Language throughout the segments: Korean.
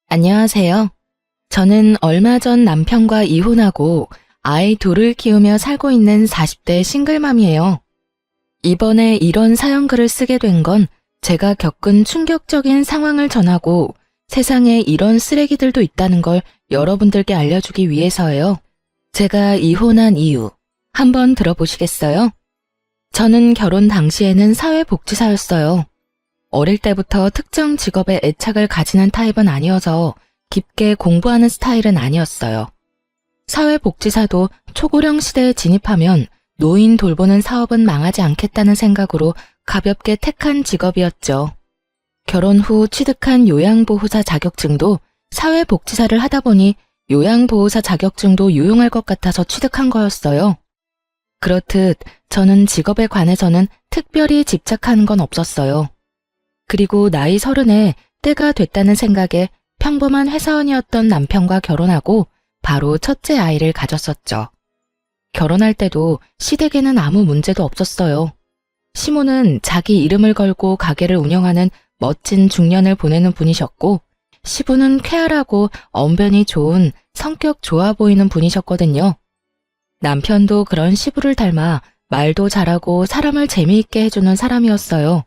안녕하세요. 저는 얼마 전 남편과 이혼하고 아이 둘을 키우며 살고 있는 40대 싱글맘이에요. 이번에 이런 사연글을 쓰게 된 건 제가 겪은 충격적인 상황을 전하고 세상에 이런 쓰레기들도 있다는 걸 여러분들께 알려주기 위해서예요. 제가 이혼한 이유 한번 들어보시겠어요? 저는 결혼 당시에는 사회복지사였어요. 어릴 때부터 특정 직업에 애착을 가지는 타입은 아니어서 깊게 공부하는 스타일은 아니었어요. 사회복지사도 초고령 시대에 진입하면 노인 돌보는 사업은 망하지 않겠다는 생각으로 가볍게 택한 직업이었죠. 결혼 후 취득한 요양보호사 자격증도 사회복지사를 하다 보니 요양보호사 자격증도 유용할 것 같아서 취득한 거였어요. 그렇듯 저는 직업에 관해서는 특별히 집착하는 건 없었어요. 그리고 나이 30에 때가 됐다는 생각에 평범한 회사원이었던 남편과 결혼하고 바로 첫째 아이를 가졌었죠. 결혼할 때도 시댁에는 아무 문제도 없었어요. 시모는 자기 이름을 걸고 가게를 운영하는 멋진 중년을 보내는 분이셨고, 시부는 쾌활하고 언변이 좋은 성격 좋아 보이는 분이셨거든요. 남편도 그런 시부를 닮아 말도 잘하고 사람을 재미있게 해주는 사람이었어요.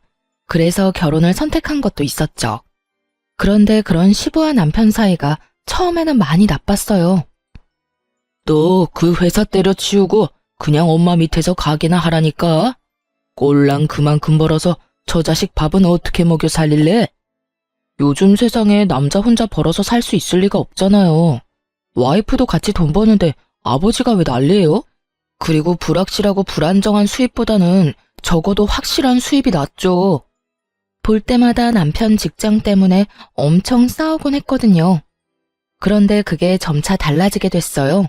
그래서 결혼을 선택한 것도 있었죠. 그런데 그런 시부와 남편 사이가 처음에는 많이 나빴어요. 너 그 회사 때려치우고 그냥 엄마 밑에서 가게나 하라니까. 꼴랑 그만큼 벌어서 저 자식 밥은 어떻게 먹여 살릴래? 요즘 세상에 남자 혼자 벌어서 살 수 있을 리가 없잖아요. 와이프도 같이 돈 버는데 아버지가 왜 난리예요? 그리고 불확실하고 불안정한 수입보다는 적어도 확실한 수입이 낫죠. 볼 때마다 남편 직장 때문에 엄청 싸우곤 했거든요. 그런데 그게 점차 달라지게 됐어요.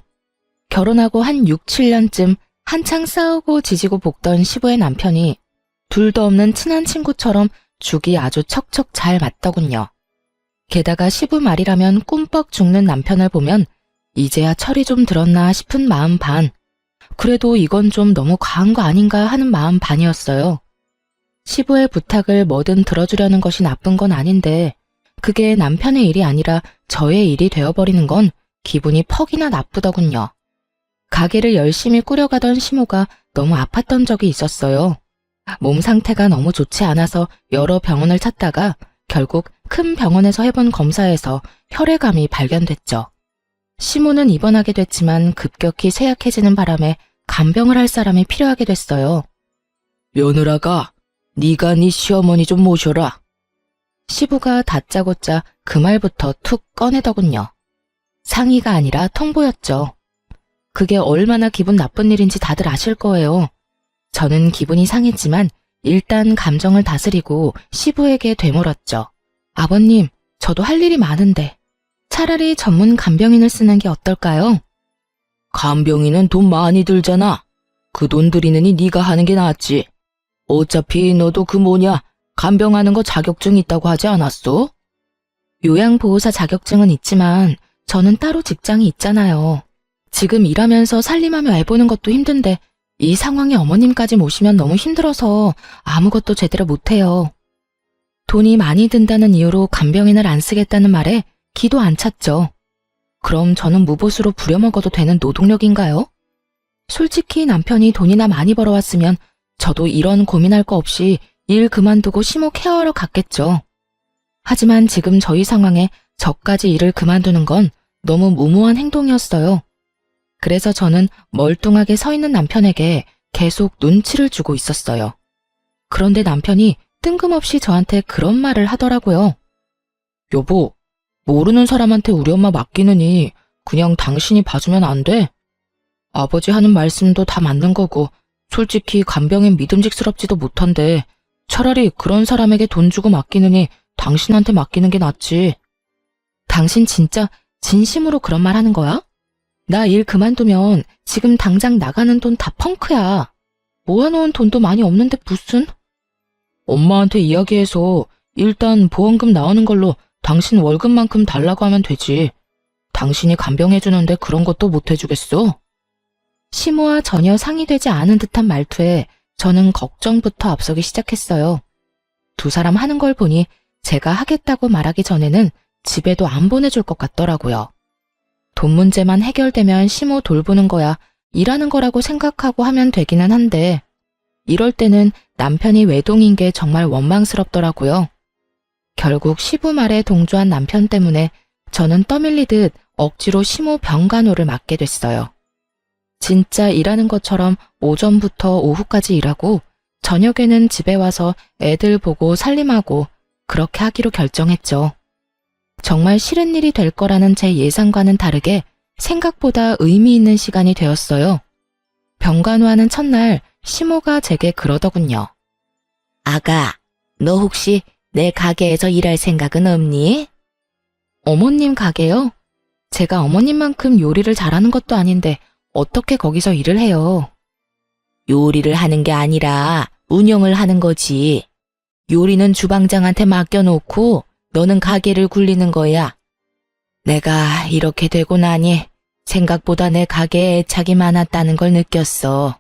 결혼하고 한 6, 7년쯤 한창 싸우고 지지고 볶던 시부의 남편이 둘도 없는 친한 친구처럼 죽이 아주 척척 잘 맞더군요. 게다가 시부 말이라면 꿈뻑 죽는 남편을 보면 이제야 철이 좀 들었나 싶은 마음 반, 그래도 이건 좀 너무 과한 거 아닌가 하는 마음 반이었어요. 시부의 부탁을 뭐든 들어주려는 것이 나쁜 건 아닌데 그게 남편의 일이 아니라 저의 일이 되어버리는 건 기분이 퍽이나 나쁘더군요. 가게를 열심히 꾸려가던 시모가 너무 아팠던 적이 있었어요. 몸 상태가 너무 좋지 않아서 여러 병원을 찾다가 결국 큰 병원에서 해본 검사에서 혈액암이 발견됐죠. 시모는 입원하게 됐지만 급격히 쇠약해지는 바람에 간병을 할 사람이 필요하게 됐어요. 며느라가 네가 네 시어머니 좀 모셔라. 시부가 다짜고짜 그 말부터 툭 꺼내더군요. 상의가 아니라 통보였죠. 그게 얼마나 기분 나쁜 일인지 다들 아실 거예요. 저는 기분이 상했지만 일단 감정을 다스리고 시부에게 되물었죠. 아버님, 저도 할 일이 많은데 차라리 전문 간병인을 쓰는 게 어떨까요? 간병인은 돈 많이 들잖아. 그 돈 들이느니 네가 하는 게 낫지. 어차피 너도 그 뭐냐 간병하는 거 자격증 있다고 하지 않았어? 요양보호사 자격증은 있지만 저는 따로 직장이 있잖아요. 지금 일하면서 살림하며 애 보는 것도 힘든데 이 상황에 어머님까지 모시면 너무 힘들어서 아무것도 제대로 못해요. 돈이 많이 든다는 이유로 간병인을 안 쓰겠다는 말에 기도 안 찼죠. 그럼 저는 무보수로 부려먹어도 되는 노동력인가요? 솔직히 남편이 돈이나 많이 벌어왔으면 저도 이런 고민할 거 없이 일 그만두고 시모 케어하러 갔겠죠. 하지만 지금 저희 상황에 저까지 일을 그만두는 건 너무 무모한 행동이었어요. 그래서 저는 멀뚱하게 서 있는 남편에게 계속 눈치를 주고 있었어요. 그런데 남편이 뜬금없이 저한테 그런 말을 하더라고요. 여보, 모르는 사람한테 우리 엄마 맡기느니 그냥 당신이 봐주면 안 돼? 아버지 하는 말씀도 다 맞는 거고 솔직히 간병인 믿음직스럽지도 못한데 차라리 그런 사람에게 돈 주고 맡기느니 당신한테 맡기는 게 낫지. 당신 진짜 진심으로 그런 말 하는 거야? 나 일 그만두면 지금 당장 나가는 돈 다 펑크야. 모아놓은 돈도 많이 없는데 무슨? 엄마한테 이야기해서 일단 보험금 나오는 걸로 당신 월급만큼 달라고 하면 되지. 당신이 간병해주는데 그런 것도 못 해주겠어? 시모와 전혀 상의되지 않은 듯한 말투에 저는 걱정부터 앞서기 시작했어요. 두 사람 하는 걸 보니 제가 하겠다고 말하기 전에는 집에도 안 보내줄 것 같더라고요. 돈 문제만 해결되면 시모 돌보는 거야 일하는 거라고 생각하고 하면 되기는 한데 이럴 때는 남편이 외동인 게 정말 원망스럽더라고요. 결국 시부 말에 동조한 남편 때문에 저는 떠밀리듯 억지로 시모 병간호를 맡게 됐어요. 진짜 일하는 것처럼 오전부터 오후까지 일하고 저녁에는 집에 와서 애들 보고 살림하고 그렇게 하기로 결정했죠. 정말 싫은 일이 될 거라는 제 예상과는 다르게 생각보다 의미 있는 시간이 되었어요. 병간호하는 첫날 시모가 제게 그러더군요. 아가, 너 혹시 내 가게에서 일할 생각은 없니? 어머님 가게요? 제가 어머님만큼 요리를 잘하는 것도 아닌데 어떻게 거기서 일을 해요? 요리를 하는 게 아니라 운영을 하는 거지. 요리는 주방장한테 맡겨놓고 너는 가게를 굴리는 거야. 내가 이렇게 되고 나니 생각보다 내 가게에 애착이 많았다는 걸 느꼈어.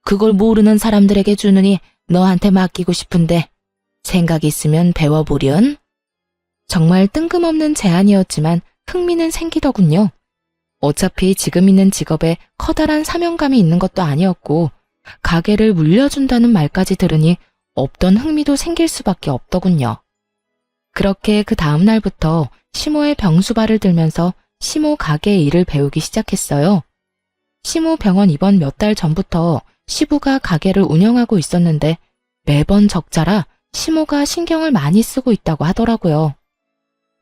그걸 모르는 사람들에게 주느니 너한테 맡기고 싶은데 생각 있으면 배워보련? 정말 뜬금없는 제안이었지만 흥미는 생기더군요. 어차피 지금 있는 직업에 커다란 사명감이 있는 것도 아니었고 가게를 물려준다는 말까지 들으니 없던 흥미도 생길 수밖에 없더군요. 그렇게 그 다음 날부터 시모의 병수발을 들면서 시모 가게 일을 배우기 시작했어요. 시모 병원 입원 몇 달 전부터 시부가 가게를 운영하고 있었는데 매번 적자라 시모가 신경을 많이 쓰고 있다고 하더라고요.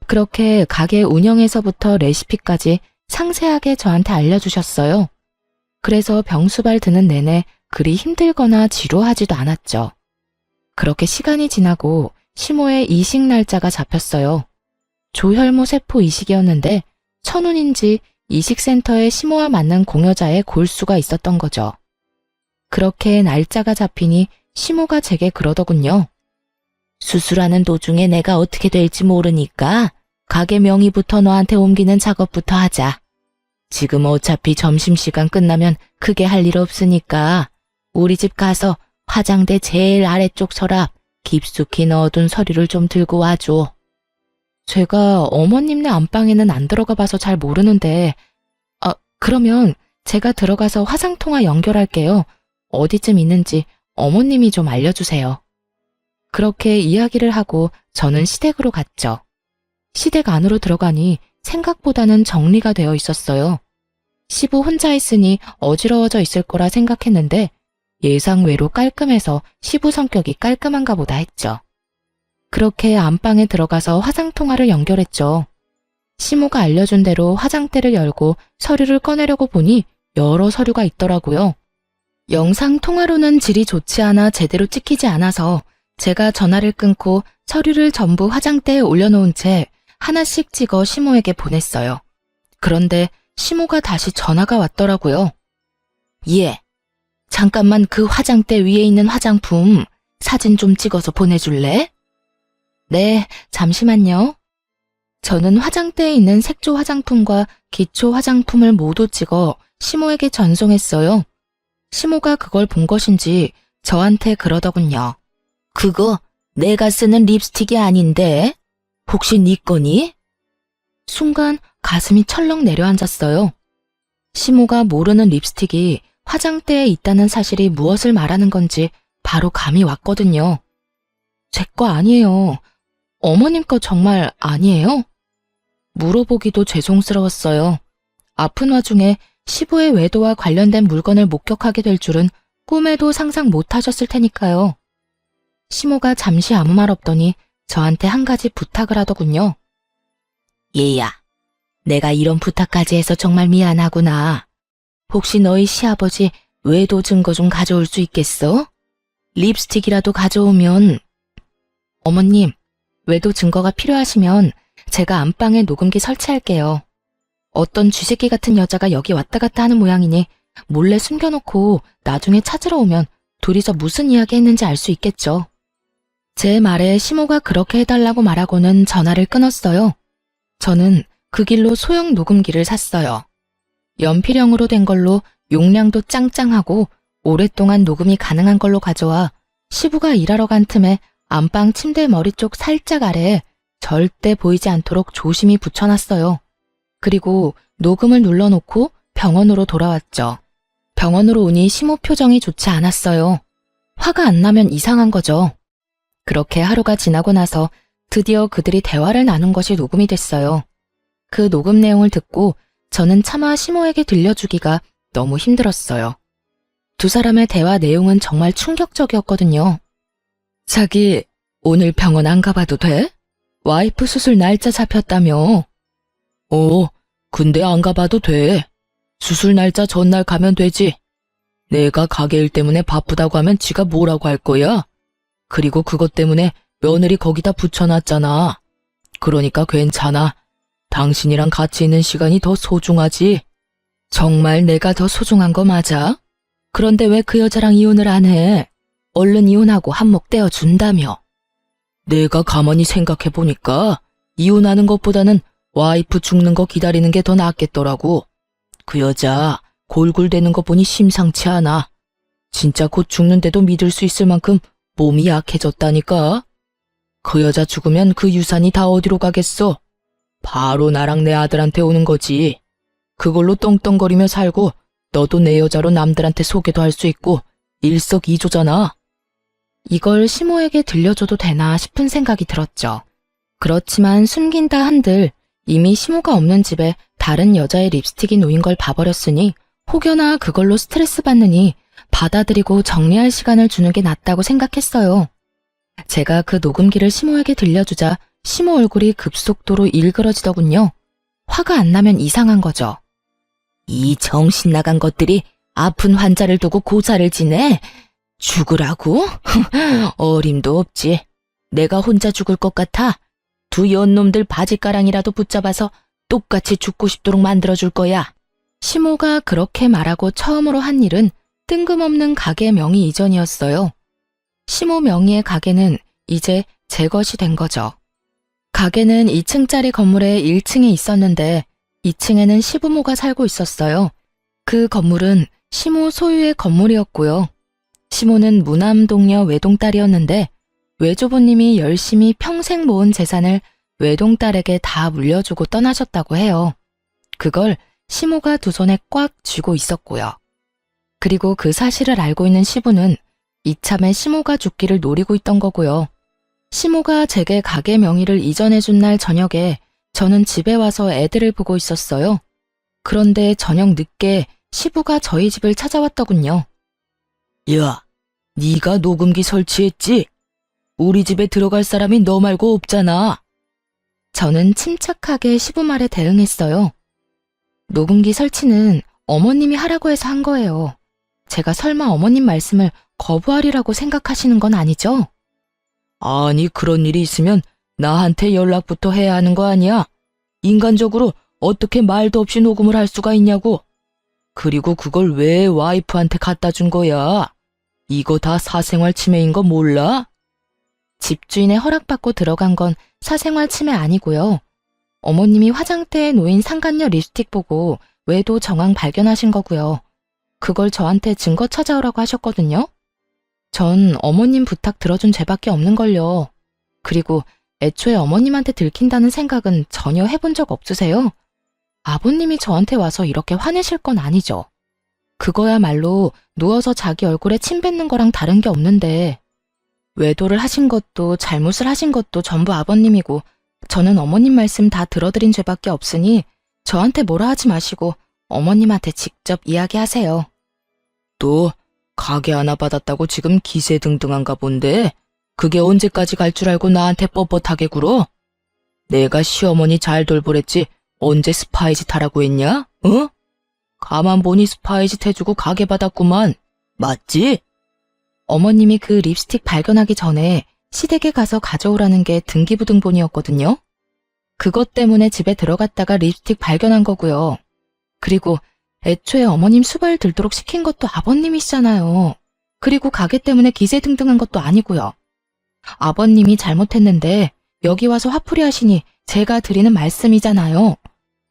그렇게 가게 운영에서부터 레시피까지 상세하게 저한테 알려주셨어요. 그래서 병수발 드는 내내 그리 힘들거나 지루하지도 않았죠. 그렇게 시간이 지나고 시모의 이식 날짜가 잡혔어요. 조혈모 세포 이식이었는데 천운인지 이식센터에 시모와 맞는 공여자의 골수가 있었던 거죠. 그렇게 날짜가 잡히니 시모가 제게 그러더군요. 수술하는 도중에 내가 어떻게 될지 모르니까 가게 명의부터 너한테 옮기는 작업부터 하자. 지금 어차피 점심시간 끝나면 크게 할 일 없으니까 우리 집 가서 화장대 제일 아래쪽 서랍 깊숙이 넣어둔 서류를 좀 들고 와줘. 제가 어머님네 안방에는 안 들어가 봐서 잘 모르는데 그러면 제가 들어가서 화상통화 연결할게요. 어디쯤 있는지 어머님이 좀 알려주세요. 그렇게 이야기를 하고 저는 시댁으로 갔죠. 시댁 안으로 들어가니 생각보다는 정리가 되어 있었어요. 시부 혼자 있으니 어지러워져 있을 거라 생각했는데 예상외로 깔끔해서 시부 성격이 깔끔한가 보다 했죠. 그렇게 안방에 들어가서 화상통화를 연결했죠. 시모가 알려준 대로 화장대를 열고 서류를 꺼내려고 보니 여러 서류가 있더라고요. 영상통화로는 질이 좋지 않아 제대로 찍히지 않아서 제가 전화를 끊고 서류를 전부 화장대에 올려놓은 채 하나씩 찍어 시모에게 보냈어요. 그런데 시모가 다시 전화가 왔더라고요. 예, 잠깐만 그 화장대 위에 있는 화장품 사진 좀 찍어서 보내줄래? 네, 잠시만요. 저는 화장대에 있는 색조 화장품과 기초 화장품을 모두 찍어 시모에게 전송했어요. 시모가 그걸 본 것인지 저한테 그러더군요. 그거 내가 쓰는 립스틱이 아닌데 혹시 네 거니? 순간 가슴이 철렁 내려앉았어요. 시모가 모르는 립스틱이 화장대에 있다는 사실이 무엇을 말하는 건지 바로 감이 왔거든요. 제 거 아니에요. 어머님 거 정말 아니에요? 물어보기도 죄송스러웠어요. 아픈 와중에 시부의 외도와 관련된 물건을 목격하게 될 줄은 꿈에도 상상 못하셨을 테니까요. 시모가 잠시 아무 말 없더니 저한테 한 가지 부탁을 하더군요. 얘야, 내가 이런 부탁까지 해서 정말 미안하구나. 혹시 너희 시아버지 외도 증거 좀 가져올 수 있겠어? 립스틱이라도 가져오면. 어머님, 외도 증거가 필요하시면 제가 안방에 녹음기 설치할게요. 어떤 쥐새끼 같은 여자가 여기 왔다 갔다 하는 모양이니 몰래 숨겨놓고 나중에 찾으러 오면 둘이서 무슨 이야기 했는지 알 수 있겠죠. 제 말에 시모가 그렇게 해달라고 말하고는 전화를 끊었어요. 저는 그 길로 소형 녹음기를 샀어요. 연필형으로 된 걸로 용량도 짱짱하고 오랫동안 녹음이 가능한 걸로 가져와 시부가 일하러 간 틈에 안방 침대 머리 쪽 살짝 아래에 절대 보이지 않도록 조심히 붙여놨어요. 그리고 녹음을 눌러놓고 병원으로 돌아왔죠. 병원으로 오니 시모 표정이 좋지 않았어요. 화가 안 나면 이상한 거죠. 그렇게 하루가 지나고 나서 드디어 그들이 대화를 나눈 것이 녹음이 됐어요. 그 녹음 내용을 듣고 저는 차마 시모에게 들려주기가 너무 힘들었어요. 두 사람의 대화 내용은 정말 충격적이었거든요. 자기, 오늘 병원 안 가봐도 돼? 와이프 수술 날짜 잡혔다며. 근데 안 가봐도 돼. 수술 날짜 전날 가면 되지. 내가 가게 일 때문에 바쁘다고 하면 지가 뭐라고 할 거야? 그리고 그것 때문에 며느리 거기다 붙여놨잖아. 그러니까 괜찮아. 당신이랑 같이 있는 시간이 더 소중하지. 정말 내가 더 소중한 거 맞아? 그런데 왜 그 여자랑 이혼을 안 해? 얼른 이혼하고 한몫 떼어준다며. 내가 가만히 생각해보니까 이혼하는 것보다는 와이프 죽는 거 기다리는 게 더 낫겠더라고. 그 여자 골골대는 거 보니 심상치 않아. 진짜 곧 죽는데도 믿을 수 있을 만큼 몸이 약해졌다니까. 그 여자 죽으면 그 유산이 다 어디로 가겠어? 바로 나랑 내 아들한테 오는 거지. 그걸로 떵떵거리며 살고 너도 내 여자로 남들한테 소개도 할 수 있고 일석이조잖아. 이걸 시모에게 들려줘도 되나 싶은 생각이 들었죠. 그렇지만 숨긴다 한들 이미 시모가 없는 집에 다른 여자의 립스틱이 놓인 걸 봐버렸으니 혹여나 그걸로 스트레스 받느니 받아들이고 정리할 시간을 주는 게 낫다고 생각했어요. 제가 그 녹음기를 시모에게 들려주자 시모 얼굴이 급속도로 일그러지더군요. 화가 안 나면 이상한 거죠. 이 정신 나간 것들이 아픈 환자를 두고 고사를 지내? 죽으라고? 어림도 없지. 내가 혼자 죽을 것 같아. 두 연놈들 바지가랑이라도 붙잡아서 똑같이 죽고 싶도록 만들어줄 거야. 시모가 그렇게 말하고 처음으로 한 일은 뜬금없는 가게 명의 이전이었어요. 시모 명의의 가게는 이제 제 것이 된 거죠. 가게는 2층짜리 건물의 1층에 있었는데 2층에는 시부모가 살고 있었어요. 그 건물은 시모 소유의 건물이었고요. 시모는 무남동녀 외동딸이었는데 외조부님이 열심히 평생 모은 재산을 외동딸에게 다 물려주고 떠나셨다고 해요. 그걸 시모가 두 손에 꽉 쥐고 있었고요. 그리고 그 사실을 알고 있는 시부는 이참에 시모가 죽기를 노리고 있던 거고요. 시모가 제게 가게 명의를 이전해준 날 저녁에 저는 집에 와서 애들을 보고 있었어요. 그런데 저녁 늦게 시부가 저희 집을 찾아왔더군요. 야, 네가 녹음기 설치했지? 우리 집에 들어갈 사람이 너 말고 없잖아. 저는 침착하게 시부 말에 대응했어요. 녹음기 설치는 어머님이 하라고 해서 한 거예요. 제가 설마 어머님 말씀을 거부하리라고 생각하시는 건 아니죠? 아니, 그런 일이 있으면 나한테 연락부터 해야 하는 거 아니야? 인간적으로 어떻게 말도 없이 녹음을 할 수가 있냐고. 그리고 그걸 왜 와이프한테 갖다 준 거야? 이거 다 사생활 침해인 거 몰라? 집주인의 허락받고 들어간 건 사생활 침해 아니고요. 어머님이 화장대에 놓인 상간녀 립스틱 보고 외도 정황 발견하신 거고요. 그걸 저한테 증거 찾아오라고 하셨거든요. 전 어머님 부탁 들어준 죄밖에 없는걸요. 그리고 애초에 어머님한테 들킨다는 생각은 전혀 해본 적 없으세요? 아버님이 저한테 와서 이렇게 화내실 건 아니죠. 그거야말로 누워서 자기 얼굴에 침 뱉는 거랑 다른 게 없는데 외도를 하신 것도 잘못을 하신 것도 전부 아버님이고 저는 어머님 말씀 다 들어드린 죄밖에 없으니 저한테 뭐라 하지 마시고 어머님한테 직접 이야기하세요. 또 가게 하나 받았다고 지금 기세등등한가 본데 그게 언제까지 갈 줄 알고 나한테 뻣뻣하게 굴어? 내가 시어머니 잘 돌보랬지 언제 스파이짓 하라고 했냐? 어? 가만 보니 스파이짓 해주고 가게 받았구만. 맞지? 어머님이 그 립스틱 발견하기 전에 시댁에 가서 가져오라는 게 등기부등본이었거든요. 그것 때문에 집에 들어갔다가 립스틱 발견한 거고요. 그리고 애초에 어머님 수발 들도록 시킨 것도 아버님이시잖아요. 그리고 가게 때문에 기세등등한 것도 아니고요. 아버님이 잘못했는데 여기 와서 화풀이 하시니 제가 드리는 말씀이잖아요.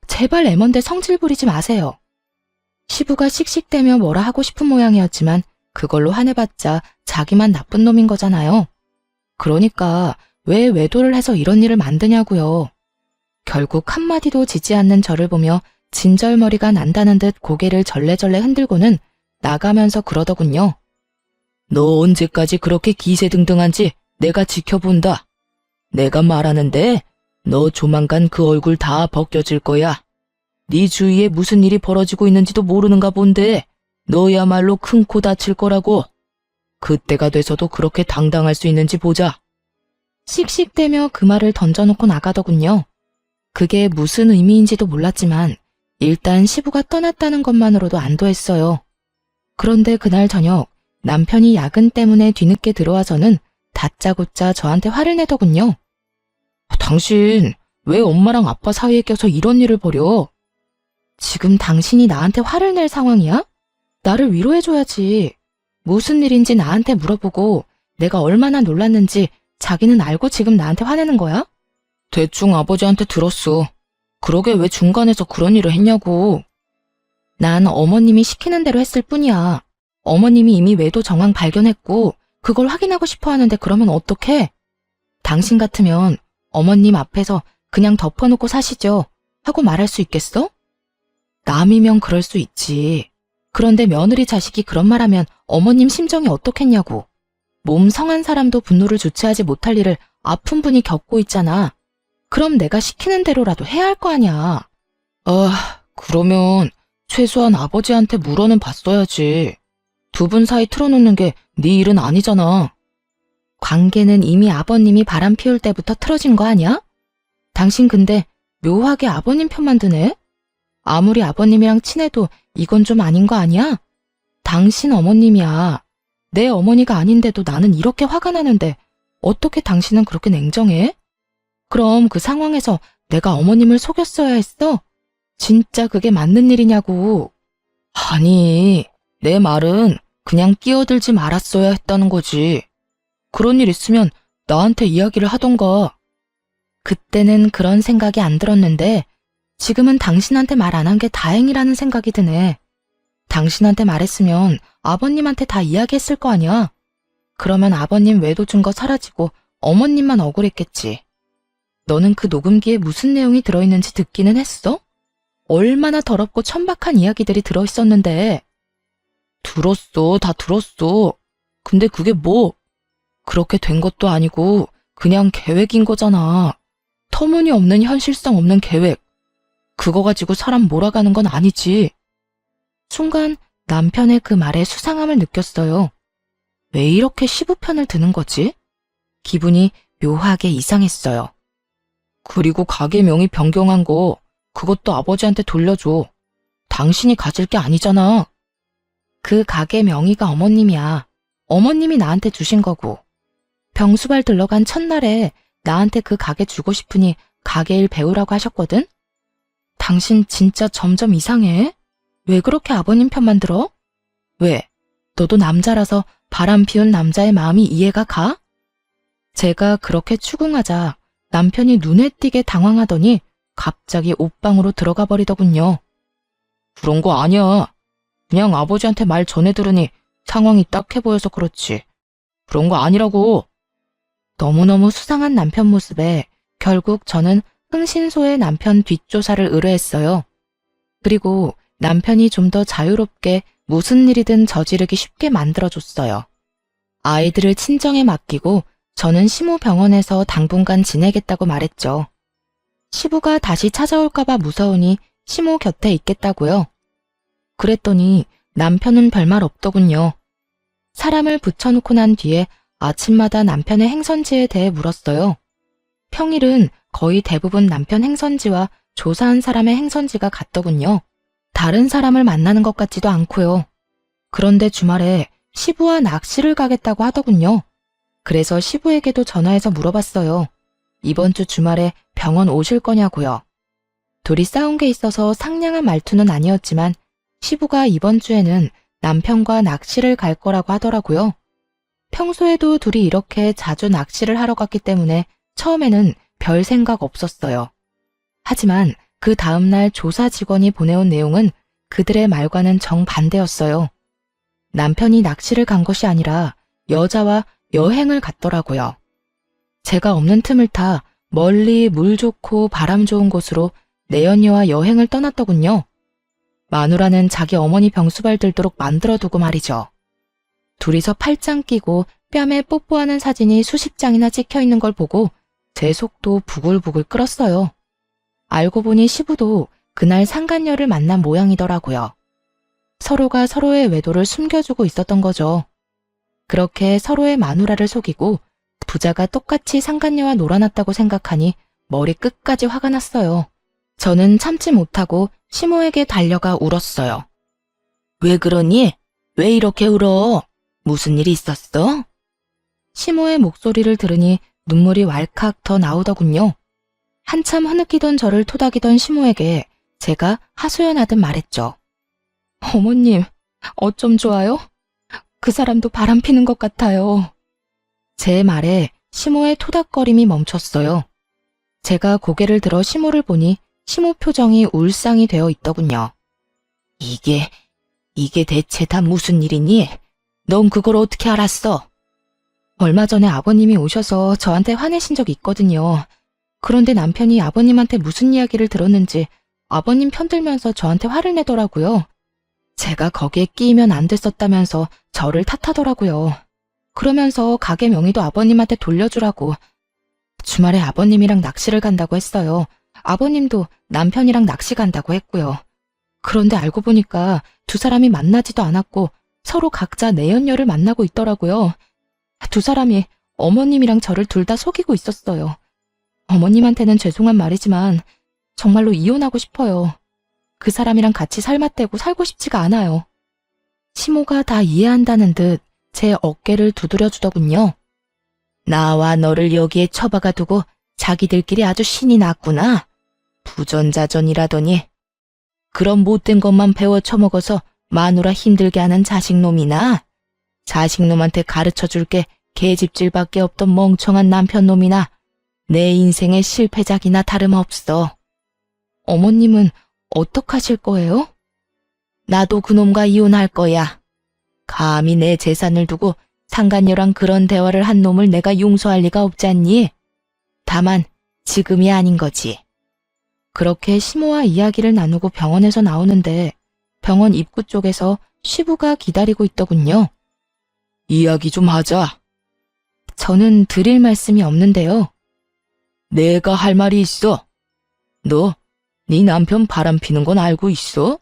제발 애먼데 성질 부리지 마세요. 시부가 씩씩대며 뭐라 하고 싶은 모양이었지만 그걸로 화내봤자 자기만 나쁜 놈인 거잖아요. 그러니까 왜 외도를 해서 이런 일을 만드냐고요. 결국 한마디도 지지 않는 저를 보며 진절머리가 난다는 듯 고개를 절레절레 흔들고는 나가면서 그러더군요. 너 언제까지 그렇게 기세등등한지 내가 지켜본다. 내가 말하는데 너 조만간 그 얼굴 다 벗겨질 거야. 네 주위에 무슨 일이 벌어지고 있는지도 모르는가 본데 너야말로 큰 코 다칠 거라고. 그때가 돼서도 그렇게 당당할 수 있는지 보자. 씩씩대며 그 말을 던져놓고 나가더군요. 그게 무슨 의미인지도 몰랐지만 일단 시부가 떠났다는 것만으로도 안도했어요. 그런데 그날 저녁 남편이 야근 때문에 뒤늦게 들어와서는 다짜고짜 저한테 화를 내더군요. 당신 왜 엄마랑 아빠 사이에 껴서 이런 일을 벌여? 지금 당신이 나한테 화를 낼 상황이야? 나를 위로해줘야지. 무슨 일인지 나한테 물어보고 내가 얼마나 놀랐는지 자기는 알고 지금 나한테 화내는 거야? 대충 아버지한테 들었어. 그러게 왜 중간에서 그런 일을 했냐고. 난 어머님이 시키는 대로 했을 뿐이야. 어머님이 이미 외도 정황 발견했고 그걸 확인하고 싶어 하는데 그러면 어떡해? 당신 같으면 어머님 앞에서 그냥 덮어놓고 사시죠 하고 말할 수 있겠어? 남이면 그럴 수 있지. 그런데 며느리 자식이 그런 말하면 어머님 심정이 어떻겠냐고. 몸 성한 사람도 분노를 주체하지 못할 일을 아픈 분이 겪고 있잖아. 그럼 내가 시키는 대로라도 해야 할 거 아니야. 그러면 최소한 아버지한테 물어는 봤어야지. 두 분 사이 틀어놓는 게 네 일은 아니잖아. 관계는 이미 아버님이 바람 피울 때부터 틀어진 거 아니야? 당신 근데 묘하게 아버님 편만 드네? 아무리 아버님이랑 친해도 이건 좀 아닌 거 아니야? 당신 어머님이야. 내 어머니가 아닌데도 나는 이렇게 화가 나는데 어떻게 당신은 그렇게 냉정해? 그럼 그 상황에서 내가 어머님을 속였어야 했어? 진짜 그게 맞는 일이냐고. 아니, 내 말은 그냥 끼어들지 말았어야 했다는 거지. 그런 일 있으면 나한테 이야기를 하던가. 그때는 그런 생각이 안 들었는데 지금은 당신한테 말 안 한 게 다행이라는 생각이 드네. 당신한테 말했으면 아버님한테 다 이야기했을 거 아니야. 그러면 아버님 외도 증거 사라지고 어머님만 억울했겠지. 너는 그 녹음기에 무슨 내용이 들어있는지 듣기는 했어? 얼마나 더럽고 천박한 이야기들이 들어있었는데. 들었어, 다 들었어. 근데 그게 뭐? 그렇게 된 것도 아니고 그냥 계획인 거잖아. 터무니없는 현실성 없는 계획. 그거 가지고 사람 몰아가는 건 아니지. 순간 남편의 그 말에 수상함을 느꼈어요. 왜 이렇게 시부 편을 드는 거지? 기분이 묘하게 이상했어요. 그리고 가게 명의 변경한 거 그것도 아버지한테 돌려줘. 당신이 가질 게 아니잖아. 그 가게 명의가 어머님이야. 어머님이 나한테 주신 거고. 병수발 들러간 첫날에 나한테 그 가게 주고 싶으니 가게 일 배우라고 하셨거든? 당신 진짜 점점 이상해. 왜 그렇게 아버님 편만 들어? 왜? 너도 남자라서 바람 피운 남자의 마음이 이해가 가? 제가 그렇게 추궁하자 남편이 눈에 띄게 당황하더니 갑자기 옷방으로 들어가 버리더군요. 그런 거 아니야. 그냥 아버지한테 말 전해 들으니 상황이 딱해 보여서 그렇지. 그런 거 아니라고. 너무너무 수상한 남편 모습에 결국 저는 흥신소에 남편 뒷조사를 의뢰했어요. 그리고 남편이 좀 더 자유롭게 무슨 일이든 저지르기 쉽게 만들어줬어요. 아이들을 친정에 맡기고 저는 시무병원에서 당분간 지내겠다고 말했죠. 시부가 다시 찾아올까봐 무서우니 시모 곁에 있겠다고요. 그랬더니 남편은 별말 없더군요. 사람을 붙여놓고 난 뒤에 아침마다 남편의 행선지에 대해 물었어요. 평일은 거의 대부분 남편 행선지와 조사한 사람의 행선지가 같더군요. 다른 사람을 만나는 것 같지도 않고요. 그런데 주말에 시부와 낚시를 가겠다고 하더군요. 그래서 시부에게도 전화해서 물어봤어요. 이번 주 주말에 병원 오실 거냐고요. 둘이 싸운 게 있어서 상냥한 말투는 아니었지만 시부가 이번 주에는 남편과 낚시를 갈 거라고 하더라고요. 평소에도 둘이 이렇게 자주 낚시를 하러 갔기 때문에 처음에는 별 생각 없었어요. 하지만 그 다음날 조사 직원이 보내온 내용은 그들의 말과는 정반대였어요. 남편이 낚시를 간 것이 아니라 여자와 여행을 갔더라고요. 제가 없는 틈을 타 멀리 물 좋고 바람 좋은 곳으로 내연녀와 여행을 떠났더군요. 마누라는 자기 어머니 병수발 들도록 만들어두고 말이죠. 둘이서 팔짱 끼고 뺨에 뽀뽀하는 사진이 수십 장이나 찍혀 있는 걸 보고 제 속도 부글부글 끓었어요. 알고 보니 시부도 그날 상간녀를 만난 모양이더라고요. 서로가 서로의 외도를 숨겨주고 있었던 거죠. 그렇게 서로의 마누라를 속이고 부자가 똑같이 상간녀와 놀아났다고 생각하니 머리 끝까지 화가 났어요. 저는 참지 못하고 시모에게 달려가 울었어요. 왜 그러니? 왜 이렇게 울어? 무슨 일이 있었어? 시모의 목소리를 들으니 눈물이 왈칵 더 나오더군요. 한참 흐느끼던 저를 토닥이던 시모에게 제가 하소연하듯 말했죠. 어머님, 어쩜 좋아요? 그 사람도 바람 피는 것 같아요. 제 말에 시모의 토닥거림이 멈췄어요. 제가 고개를 들어 시모를 보니 시모 표정이 울상이 되어 있더군요. 이게 대체 다 무슨 일이니? 넌 그걸 어떻게 알았어? 얼마 전에 아버님이 오셔서 저한테 화내신 적이 있거든요. 그런데 남편이 아버님한테 무슨 이야기를 들었는지 아버님 편들면서 저한테 화를 내더라고요. 제가 거기에 끼이면 안 됐었다면서 저를 탓하더라고요. 그러면서 가게 명의도 아버님한테 돌려주라고. 주말에 아버님이랑 낚시를 간다고 했어요. 아버님도 남편이랑 낚시 간다고 했고요. 그런데 알고 보니까 두 사람이 만나지도 않았고 서로 각자 내연녀를 만나고 있더라고요. 두 사람이 어머님이랑 저를 둘 다 속이고 있었어요. 어머님한테는 죄송한 말이지만 정말로 이혼하고 싶어요. 그 사람이랑 같이 살맛대고 살고 싶지가 않아요. 시모가 다 이해한다는 듯 제 어깨를 두드려 주더군요. 나와 너를 여기에 처박아 두고 자기들끼리 아주 신이 났구나. 부전자전이라더니. 그런 못된 것만 배워 처먹어서 마누라 힘들게 하는 자식놈이나 자식놈한테 가르쳐줄 게 계집질밖에 없던 멍청한 남편놈이나 내 인생의 실패작이나 다름없어. 어머님은 어떡하실 거예요? 나도 그놈과 이혼할 거야. 감히 내 재산을 두고 상간녀랑 그런 대화를 한 놈을 내가 용서할 리가 없지 않니? 다만 지금이 아닌 거지. 그렇게 시모와 이야기를 나누고 병원에서 나오는데 병원 입구 쪽에서 시부가 기다리고 있더군요. 이야기 좀 하자. 저는 드릴 말씀이 없는데요. 내가 할 말이 있어. 너, 네 남편 바람 피는 건 알고 있어?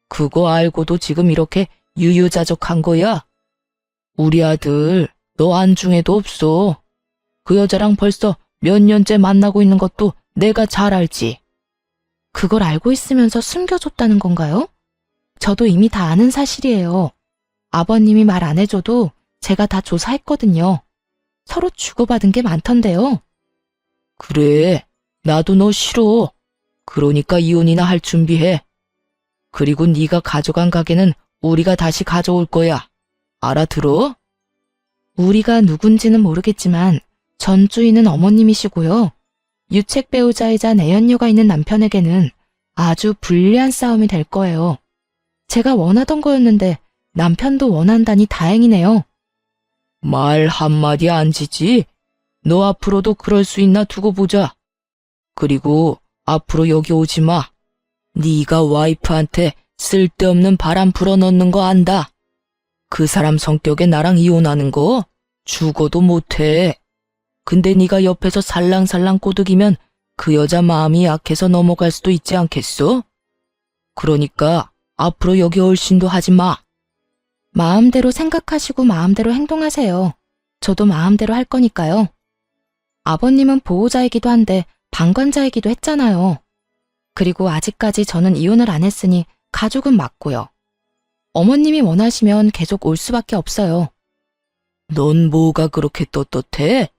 그거 알고도 지금 이렇게 유유자적한 거야? 우리 아들, 너 안중에도 없어. 그 여자랑 벌써 몇 년째 만나고 있는 것도 내가 잘 알지. 그걸 알고 있으면서 숨겨줬다는 건가요? 저도 이미 다 아는 사실이에요. 아버님이 말 안 해줘도 제가 다 조사했거든요. 서로 주고받은 게 많던데요. 그래, 나도 너 싫어. 그러니까 이혼이나 할 준비해. 그리고 네가 가져간 가게는 우리가 다시 가져올 거야. 알아들어? 우리가 누군지는 모르겠지만 전 주인은 어머님이시고요. 유책 배우자이자 내연녀가 있는 남편에게는 아주 불리한 싸움이 될 거예요. 제가 원하던 거였는데 남편도 원한다니 다행이네요. 말 한마디 안 지지? 너 앞으로도 그럴 수 있나 두고 보자. 그리고 앞으로 여기 오지 마. 네가 와이프한테 쓸데없는 바람 불어넣는 거 안다. 그 사람 성격에 나랑 이혼하는 거 죽어도 못해. 근데 네가 옆에서 살랑살랑 꼬드기면 그 여자 마음이 약해서 넘어갈 수도 있지 않겠어? 그러니까 앞으로 여기 얼씬도 하지 마. 마음대로 생각하시고 마음대로 행동하세요. 저도 마음대로 할 거니까요. 아버님은 보호자이기도 한데 방관자이기도 했잖아요. 그리고 아직까지 저는 이혼을 안 했으니 가족은 맞고요. 어머님이 원하시면 계속 올 수밖에 없어요. 넌 뭐가 그렇게 떳떳해?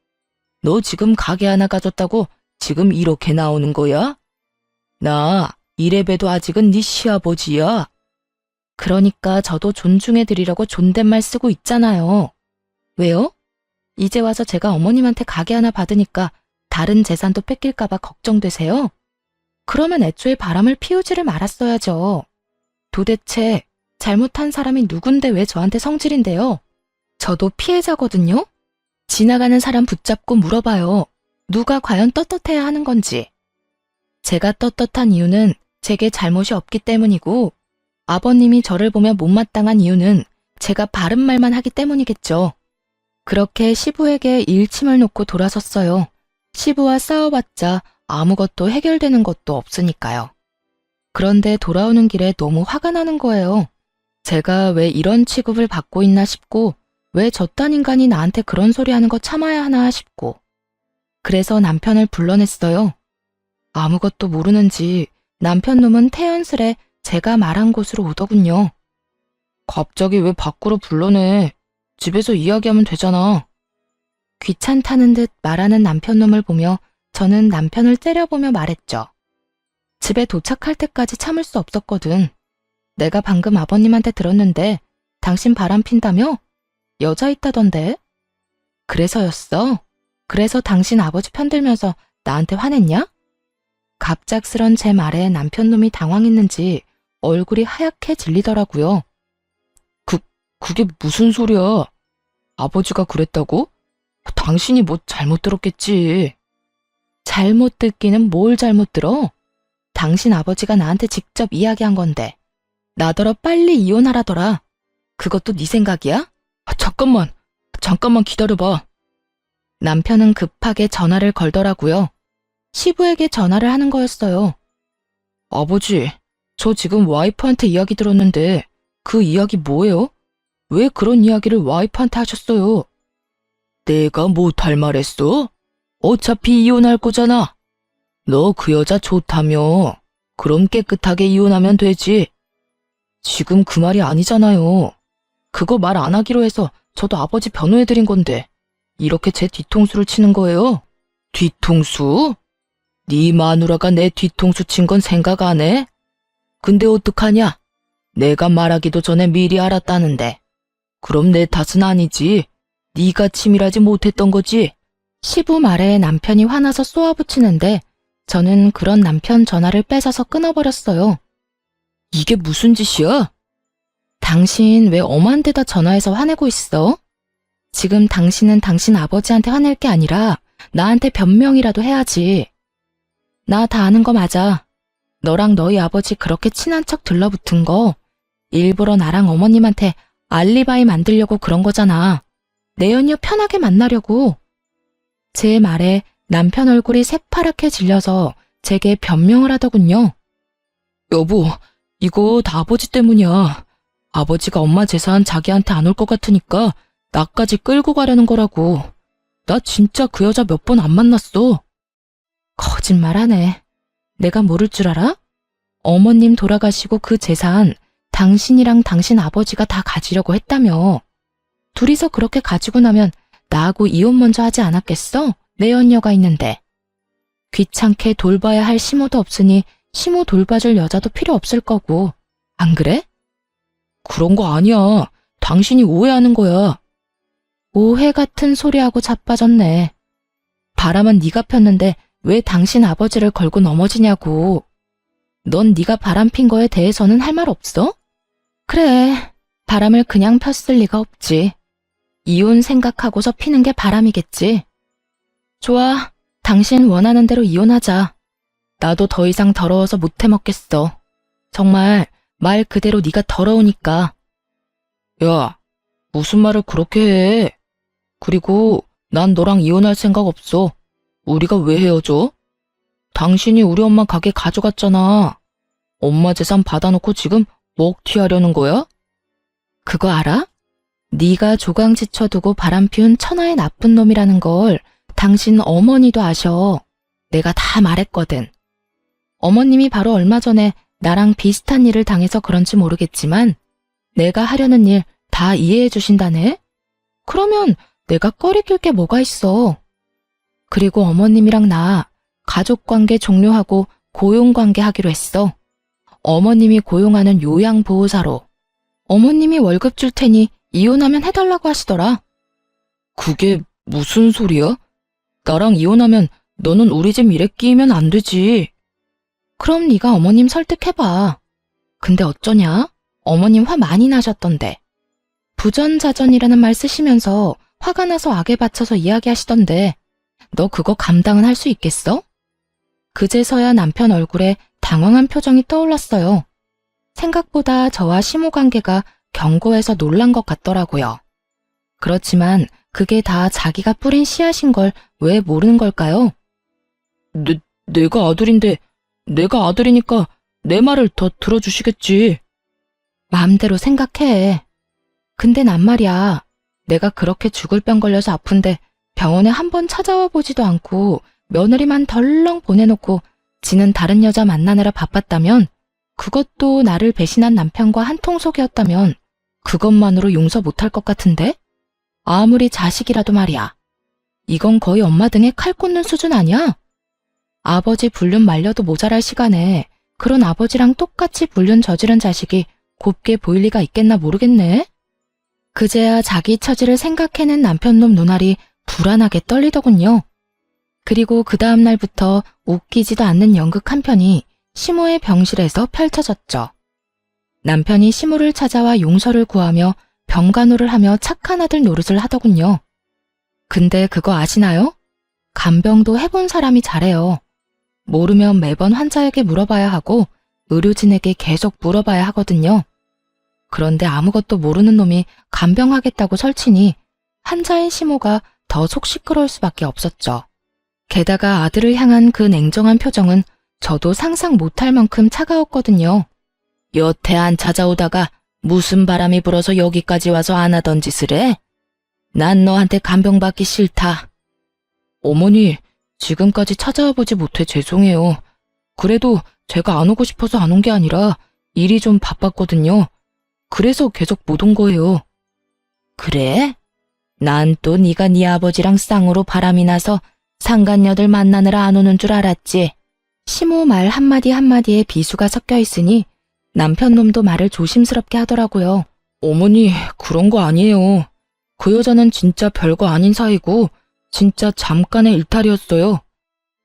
너 지금 가게 하나 가졌다고 지금 이렇게 나오는 거야? 나 이래봬도 아직은 네 시아버지야. 그러니까 저도 존중해드리려고 존댓말 쓰고 있잖아요. 왜요? 이제 와서 제가 어머님한테 가게 하나 받으니까 다른 재산도 뺏길까봐 걱정되세요? 그러면 애초에 바람을 피우지를 말았어야죠. 도대체 잘못한 사람이 누군데 왜 저한테 성질인데요? 저도 피해자거든요? 지나가는 사람 붙잡고 물어봐요. 누가 과연 떳떳해야 하는 건지. 제가 떳떳한 이유는 제게 잘못이 없기 때문이고, 아버님이 저를 보며 못마땅한 이유는 제가 바른 말만 하기 때문이겠죠. 그렇게 시부에게 일침을 놓고 돌아섰어요. 시부와 싸워봤자 아무것도 해결되는 것도 없으니까요. 그런데 돌아오는 길에 너무 화가 나는 거예요. 제가 왜 이런 취급을 받고 있나 싶고, 왜 저딴 인간이 나한테 그런 소리 하는 거 참아야 하나 싶고. 그래서 남편을 불러냈어요. 아무것도 모르는지 남편 놈은 태연스레 제가 말한 곳으로 오더군요. 갑자기 왜 밖으로 불러내? 집에서 이야기하면 되잖아. 귀찮다는 듯 말하는 남편 놈을 보며 저는 남편을 째려보며 말했죠. 집에 도착할 때까지 참을 수 없었거든. 내가 방금 아버님한테 들었는데 당신 바람 핀다며? 여자 있다던데? 그래서였어? 그래서 당신 아버지 편들면서 나한테 화냈냐? 갑작스런 제 말에 남편 놈이 당황했는지 얼굴이 하얗게 질리더라고요. 그게 무슨 소리야? 아버지가 그랬다고? 당신이 뭐 잘못 들었겠지. 잘못 듣기는 뭘 잘못 들어? 당신 아버지가 나한테 직접 이야기한 건데 나더러 빨리 이혼하라더라. 그것도 네 생각이야? 잠깐만 기다려봐. 남편은 급하게 전화를 걸더라고요. 시부에게 전화를 하는 거였어요. 아버지, 저 지금 와이프한테 이야기 들었는데 그 이야기 뭐예요? 왜 그런 이야기를 와이프한테 하셨어요? 내가 못할 말했어? 어차피 이혼할 거잖아. 너 그 여자 좋다며. 그럼 깨끗하게 이혼하면 되지. 지금 그 말이 아니잖아요. 그거 말 안 하기로 해서 저도 아버지 변호해드린 건데 이렇게 제 뒤통수를 치는 거예요? 뒤통수? 네 마누라가 내 뒤통수 친 건 생각 안 해? 근데 어떡하냐? 내가 말하기도 전에 미리 알았다는데. 그럼 내 탓은 아니지. 네가 치밀하지 못했던 거지. 시부 말에 남편이 화나서 쏘아붙이는데 저는 그런 남편 전화를 뺏어서 끊어버렸어요. 이게 무슨 짓이야? 당신 왜 엄한 데다 전화해서 화내고 있어? 지금 당신은 당신 아버지한테 화낼 게 아니라 나한테 변명이라도 해야지. 나 다 아는 거 맞아. 너랑 너희 아버지 그렇게 친한 척 들러붙은 거 일부러 나랑 어머님한테 알리바이 만들려고 그런 거잖아. 내 연녀 편하게 만나려고. 제 말에 남편 얼굴이 새파랗게 질려서 제게 변명을 하더군요. 여보, 이거 다 아버지 때문이야. 아버지가 엄마 재산 자기한테 안 올 것 같으니까 나까지 끌고 가려는 거라고. 나 진짜 그 여자 몇 번 안 만났어. 거짓말하네. 내가 모를 줄 알아? 어머님 돌아가시고 그 재산 당신이랑 당신 아버지가 다 가지려고 했다며. 둘이서 그렇게 가지고 나면 나하고 이혼 먼저 하지 않았겠어? 내 연녀가 있는데. 귀찮게 돌봐야 할 시모도 없으니 시모 돌봐줄 여자도 필요 없을 거고. 안 그래? 그런 거 아니야. 당신이 오해하는 거야. 오해 같은 소리하고 자빠졌네. 바람은 네가 폈는데 왜 당신 아버지를 걸고 넘어지냐고. 넌 네가 바람 핀 거에 대해서는 할 말 없어? 그래, 바람을 그냥 폈을 리가 없지. 이혼 생각하고서 피는 게 바람이겠지. 좋아, 당신 원하는 대로 이혼하자. 나도 더 이상 더러워서 못 해먹겠어. 정말 말 그대로 네가 더러우니까. 야, 무슨 말을 그렇게 해? 그리고 난 너랑 이혼할 생각 없어. 우리가 왜 헤어져? 당신이 우리 엄마 가게 가져갔잖아. 엄마 재산 받아놓고 지금 먹튀하려는 거야? 그거 알아? 네가 조강지쳐 두고 바람 피운 천하의 나쁜 놈이라는 걸 당신 어머니도 아셔. 내가 다 말했거든. 어머님이 바로 얼마 전에 나랑 비슷한 일을 당해서 그런지 모르겠지만 내가 하려는 일 다 이해해 주신다네? 그러면 내가 꺼리낄 게 뭐가 있어. 그리고 어머님이랑 나 가족관계 종료하고 고용관계 하기로 했어. 어머님이 고용하는 요양보호사로. 어머님이 월급 줄 테니 이혼하면 해달라고 하시더라. 그게 무슨 소리야? 나랑 이혼하면 너는 우리 집 일에 끼면 안 되지. 그럼 네가 어머님 설득해봐. 근데 어쩌냐? 어머님 화 많이 나셨던데. 부전자전이라는 말 쓰시면서 화가 나서 악에 받쳐서 이야기하시던데 너 그거 감당은 할 수 있겠어? 그제서야 남편 얼굴에 당황한 표정이 떠올랐어요. 생각보다 저와 시모 관계가 견고해서 놀란 것 같더라고요. 그렇지만 그게 다 자기가 뿌린 씨앗인 걸 왜 모르는 걸까요? 내가 아들인데, 내가 아들이니까 내 말을 더 들어주시겠지. 마음대로 생각해. 근데 난 말이야. 내가 그렇게 죽을 병 걸려서 아픈데 병원에 한 번 찾아와 보지도 않고 며느리만 덜렁 보내놓고 지는 다른 여자 만나느라 바빴다면, 그것도 나를 배신한 남편과 한통속이었다면 그것만으로 용서 못할 것 같은데? 아무리 자식이라도 말이야. 이건 거의 엄마 등에 칼 꽂는 수준 아니야? 아버지 불륜 말려도 모자랄 시간에 그런 아버지랑 똑같이 불륜 저지른 자식이 곱게 보일 리가 있겠나 모르겠네. 그제야 자기 처지를 생각해낸 남편놈 눈알이 불안하게 떨리더군요. 그리고 그 다음 날부터 웃기지도 않는 연극 한 편이 시모의 병실에서 펼쳐졌죠. 남편이 시모를 찾아와 용서를 구하며 병간호를 하며 착한 아들 노릇을 하더군요. 근데 그거 아시나요? 간병도 해본 사람이 잘해요. 모르면 매번 환자에게 물어봐야 하고 의료진에게 계속 물어봐야 하거든요. 그런데 아무것도 모르는 놈이 간병하겠다고 설치니 환자인 시모가 더 속 시끄러울 수밖에 없었죠. 게다가 아들을 향한 그 냉정한 표정은 저도 상상 못할 만큼 차가웠거든요. 여태 안 찾아오다가 무슨 바람이 불어서 여기까지 와서 안 하던 짓을 해? 난 너한테 간병받기 싫다. 어머니, 지금까지 찾아와 보지 못해 죄송해요. 그래도 제가 안 오고 싶어서 안 온 게 아니라 일이 좀 바빴거든요. 그래서 계속 못 온 거예요. 그래? 난 또 네가 네 아버지랑 쌍으로 바람이 나서 상간녀들 만나느라 안 오는 줄 알았지. 시모 말 한마디 한마디에 비수가 섞여 있으니 남편 놈도 말을 조심스럽게 하더라고요. 어머니, 그런 거 아니에요. 그 여자는 진짜 별거 아닌 사이고 진짜 잠깐의 일탈이었어요.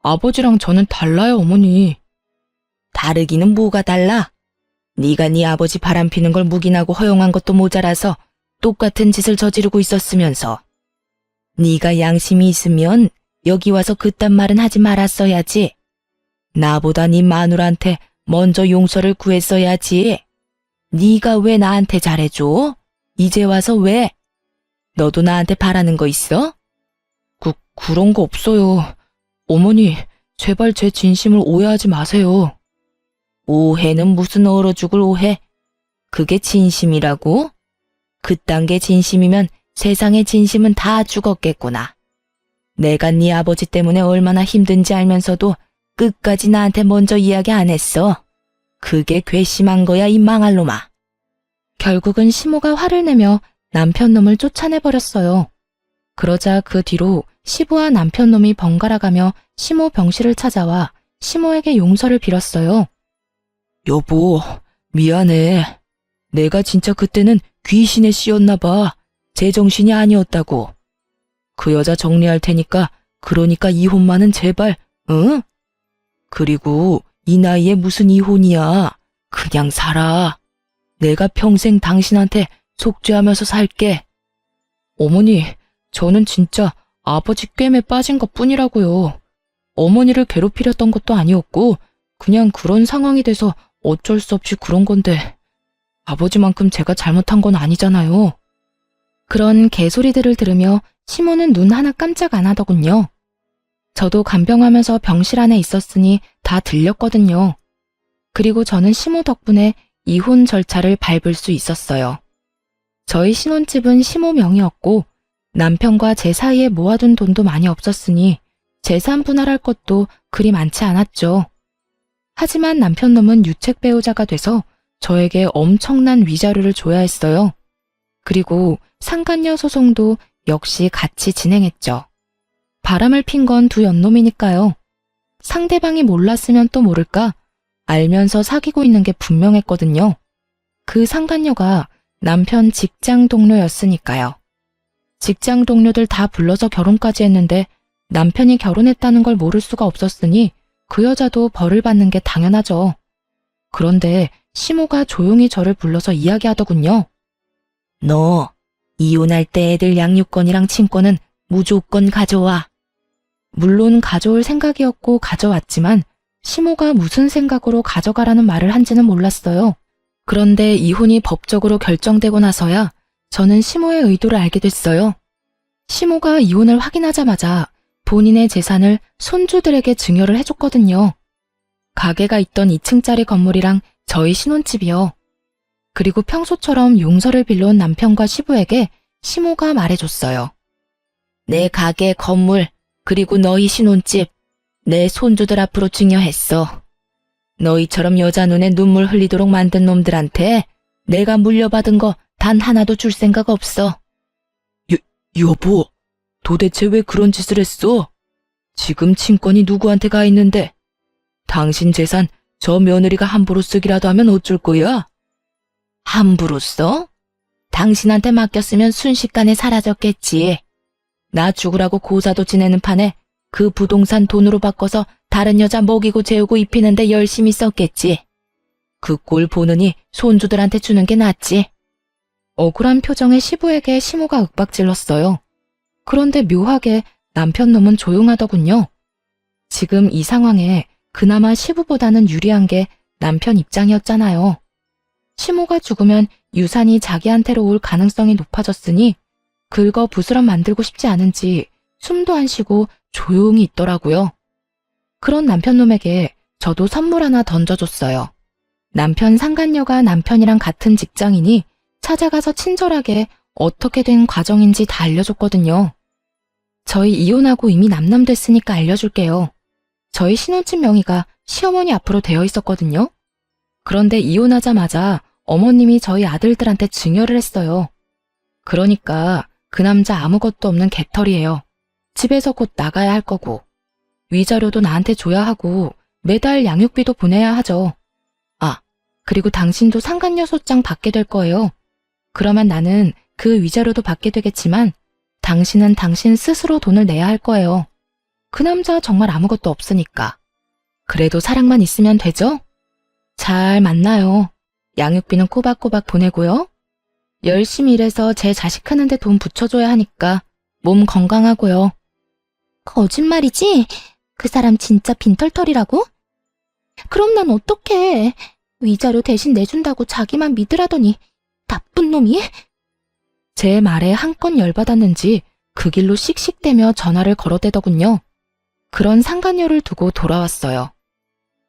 아버지랑 저는 달라요, 어머니. 다르기는 뭐가 달라? 네가 네 아버지 바람피는 걸 묵인하고 허용한 것도 모자라서 똑같은 짓을 저지르고 있었으면서. 네가 양심이 있으면 여기 와서 그딴 말은 하지 말았어야지. 나보다 네 마누라한테 먼저 용서를 구했어야지. 네가 왜 나한테 잘해줘? 이제 와서 왜? 너도 나한테 바라는 거 있어? 그런 거 없어요. 어머니, 제발 제 진심을 오해하지 마세요. 오해는 무슨 얼어 죽을 오해? 그게 진심이라고? 그딴 게 진심이면 세상의 진심은 다 죽었겠구나. 내가 네 아버지 때문에 얼마나 힘든지 알면서도 끝까지 나한테 먼저 이야기 안 했어. 그게 괘씸한 거야, 이 망할 놈아. 결국은 시모가 화를 내며 남편 놈을 쫓아내버렸어요. 그러자 그 뒤로 시부와 남편 놈이 번갈아가며 시모 병실을 찾아와 시모에게 용서를 빌었어요. 여보, 미안해. 내가 진짜 그때는 귀신에 씌었나 봐. 제정신이 아니었다고. 그 여자 정리할 테니까 그러니까 이혼만은 제발, 응? 그리고 이 나이에 무슨 이혼이야. 그냥 살아. 내가 평생 당신한테 속죄하면서 살게. 어머니, 저는 진짜 아버지 꿰매 빠진 것 뿐이라고요. 어머니를 괴롭히렸던 것도 아니었고 그냥 그런 상황이 돼서 어쩔 수 없이 그런 건데 아버지만큼 제가 잘못한 건 아니잖아요. 그런 개소리들을 들으며 시모는 눈 하나 깜짝 안 하더군요. 저도 간병하면서 병실 안에 있었으니 다 들렸거든요. 그리고 저는 시모 덕분에 이혼 절차를 밟을 수 있었어요. 저희 신혼집은 시모 명의였고 남편과 제 사이에 모아둔 돈도 많이 없었으니 재산 분할할 것도 그리 많지 않았죠. 하지만 남편 놈은 유책 배우자가 돼서 저에게 엄청난 위자료를 줘야 했어요. 그리고 상간녀 소송도 역시 같이 진행했죠. 바람을 핀 건 두 연놈이니까요. 상대방이 몰랐으면 또 모를까 알면서 사귀고 있는 게 분명했거든요. 그 상간녀가 남편 직장 동료였으니까요. 직장 동료들 다 불러서 결혼까지 했는데 남편이 결혼했다는 걸 모를 수가 없었으니 그 여자도 벌을 받는 게 당연하죠. 그런데 시모가 조용히 저를 불러서 이야기하더군요. 너 이혼할 때 애들 양육권이랑 친권은 무조건 가져와. 물론 가져올 생각이었고 가져왔지만 시모가 무슨 생각으로 가져가라는 말을 한지는 몰랐어요. 그런데 이혼이 법적으로 결정되고 나서야 저는 시모의 의도를 알게 됐어요. 시모가 이혼을 확인하자마자 본인의 재산을 손주들에게 증여를 해줬거든요. 가게가 있던 2층짜리 건물이랑 저희 신혼집이요. 그리고 평소처럼 용서를 빌려온 남편과 시부에게 시모가 말해줬어요. 내 가게, 건물, 그리고 너희 신혼집, 내 손주들 앞으로 증여했어. 너희처럼 여자 눈에 눈물 흘리도록 만든 놈들한테 내가 물려받은 거 단 하나도 줄 생각 없어. 여보, 도대체 왜 그런 짓을 했어? 지금 친권이 누구한테 가 있는데 당신 재산 저 며느리가 함부로 쓰기라도 하면 어쩔 거야? 함부로 써? 당신한테 맡겼으면 순식간에 사라졌겠지. 나 죽으라고 고사도 지내는 판에 그 부동산 돈으로 바꿔서 다른 여자 먹이고 재우고 입히는데 열심히 썼겠지. 그 꼴 보느니 손주들한테 주는 게 낫지. 억울한 표정의 시부에게 시모가 윽박질렀어요. 그런데 묘하게 남편 놈은 조용하더군요. 지금 이 상황에 그나마 시부보다는 유리한 게 남편 입장이었잖아요. 시모가 죽으면 유산이 자기한테로 올 가능성이 높아졌으니 긁어 부스럼 만들고 싶지 않은지 숨도 안 쉬고 조용히 있더라고요. 그런 남편놈에게 저도 선물 하나 던져줬어요. 남편 상간녀가 남편이랑 같은 직장이니 찾아가서 친절하게 어떻게 된 과정인지 다 알려줬거든요. 저희 이혼하고 이미 남남됐으니까 알려줄게요. 저희 신혼집 명의가 시어머니 앞으로 되어 있었거든요. 그런데 이혼하자마자 어머님이 저희 아들들한테 증여를 했어요. 그러니까 그 남자 아무것도 없는 개털이에요. 집에서 곧 나가야 할 거고 위자료도 나한테 줘야 하고 매달 양육비도 보내야 하죠. 아, 그리고 당신도 상간녀 소장 받게 될 거예요. 그러면 나는 그 위자료도 받게 되겠지만 당신은 당신 스스로 돈을 내야 할 거예요. 그 남자 정말 아무것도 없으니까. 그래도 사랑만 있으면 되죠? 잘 만나요. 양육비는 꼬박꼬박 보내고요. 열심히 일해서 제 자식 크는데 돈 붙여줘야 하니까 몸 건강하고요. 거짓말이지? 그 사람 진짜 빈털털이라고? 그럼 난 어떡해. 위자료 대신 내준다고 자기만 믿으라더니 나쁜 놈이? 제 말에 한껏 열받았는지 그 길로 씩씩대며 전화를 걸어대더군요. 그런 상간녀를 두고 돌아왔어요.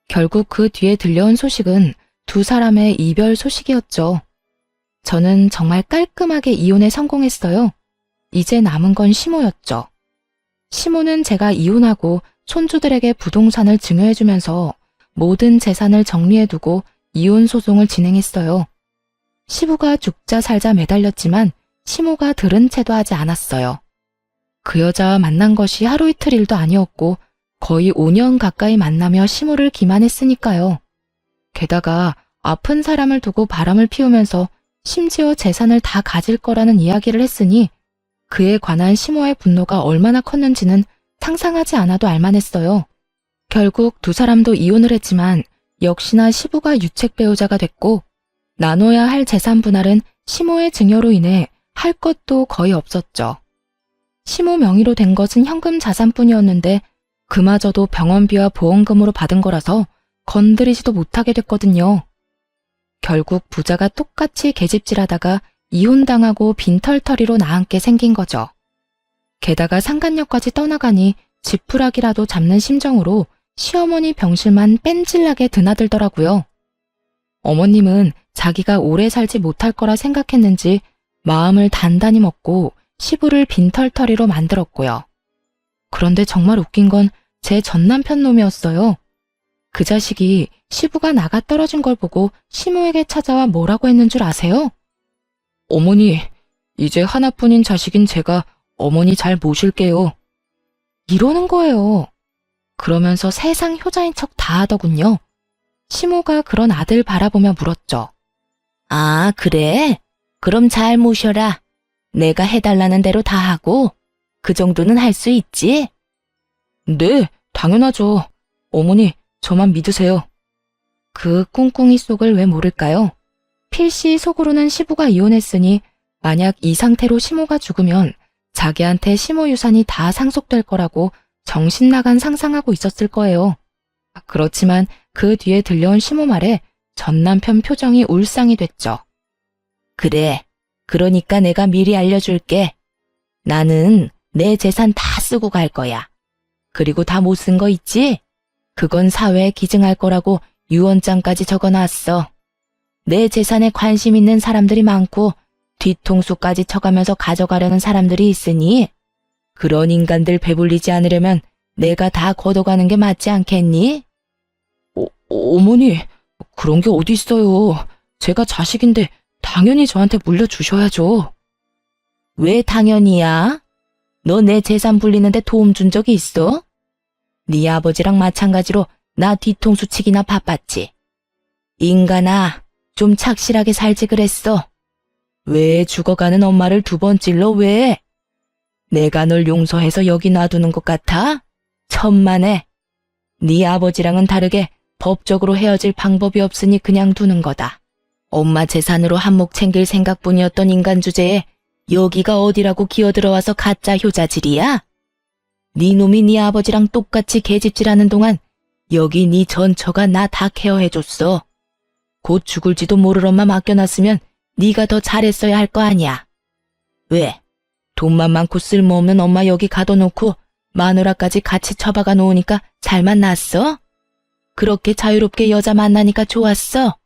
결국 그 뒤에 들려온 소식은 두 사람의 이별 소식이었죠. 저는 정말 깔끔하게 이혼에 성공했어요. 이제 남은 건 시모였죠. 시모는 제가 이혼하고 손주들에게 부동산을 증여해주면서 모든 재산을 정리해두고 이혼 소송을 진행했어요. 시부가 죽자 살자 매달렸지만 시모가 들은 채도 하지 않았어요. 그 여자와 만난 것이 하루 이틀 일도 아니었고 거의 5년 가까이 만나며 시모를 기만했으니까요. 게다가 아픈 사람을 두고 바람을 피우면서 심지어 재산을 다 가질 거라는 이야기를 했으니 그에 관한 시모의 분노가 얼마나 컸는지는 상상하지 않아도 알만했어요. 결국 두 사람도 이혼을 했지만 역시나 시부가 유책 배우자가 됐고 나눠야 할 재산 분할은 시모의 증여로 인해 할 것도 거의 없었죠. 시모 명의로 된 것은 현금 자산뿐이었는데 그마저도 병원비와 보험금으로 받은 거라서 건드리지도 못하게 됐거든요. 결국 부자가 똑같이 계집질하다가 이혼당하고 빈털터리로 나앉게 생긴 거죠. 게다가 상간녀까지 떠나가니 지푸라기라도 잡는 심정으로 시어머니 병실만 뺀질나게 드나들더라고요. 어머님은 자기가 오래 살지 못할 거라 생각했는지 마음을 단단히 먹고 시부를 빈털터리로 만들었고요. 그런데 정말 웃긴 건 제 전남편 놈이었어요. 그 자식이 시부가 나가 떨어진 걸 보고 시모에게 찾아와 뭐라고 했는 줄 아세요? 어머니, 이제 하나뿐인 자식인 제가 어머니 잘 모실게요. 이러는 거예요. 그러면서 세상 효자인 척 다 하더군요. 시모가 그런 아들 바라보며 물었죠. 아, 그래? 그럼 잘 모셔라. 내가 해달라는 대로 다 하고 그 정도는 할 수 있지? 네, 당연하죠. 어머니, 저만 믿으세요. 그 꿍꿍이 속을 왜 모를까요? 필시 속으로는 시부가 이혼했으니 만약 이 상태로 시모가 죽으면 자기한테 시모 유산이 다 상속될 거라고 정신 나간 상상하고 있었을 거예요. 그렇지만 그 뒤에 들려온 시모 말에 전 남편 표정이 울상이 됐죠. 그래, 그러니까 내가 미리 알려줄게. 나는 내 재산 다 쓰고 갈 거야. 그리고 다 못 쓴 거 있지? 그건 사회에 기증할 거라고 유언장까지 적어놨어. 내 재산에 관심 있는 사람들이 많고 뒤통수까지 쳐가면서 가져가려는 사람들이 있으니 그런 인간들 배불리지 않으려면 내가 다 걷어가는 게 맞지 않겠니? 어머니, 그런 게 어디 있어요. 제가 자식인데 당연히 저한테 물려주셔야죠. 왜 당연히야? 너 내 재산 불리는데 도움 준 적이 있어? 네 아버지랑 마찬가지로 나 뒤통수 치기나 바빴지. 인간아, 좀 착실하게 살지 그랬어. 왜 죽어가는 엄마를 두 번 찔러 왜? 내가 널 용서해서 여기 놔두는 것 같아? 천만에. 네 아버지랑은 다르게 법적으로 헤어질 방법이 없으니 그냥 두는 거다. 엄마 재산으로 한몫 챙길 생각뿐이었던 인간 주제에 여기가 어디라고 기어들어와서 가짜 효자질이야? 네 놈이 네 아버지랑 똑같이 개집질하는 동안 여기 네 전처가 나 다 케어해줬어. 곧 죽을지도 모를 엄마 맡겨놨으면 네가 더 잘했어야 할 거 아니야. 왜? 돈만 많고 쓸모없는 엄마 여기 가둬놓고 마누라까지 같이 처박아 놓으니까 잘 만났어? 그렇게 자유롭게 여자 만나니까 좋았어?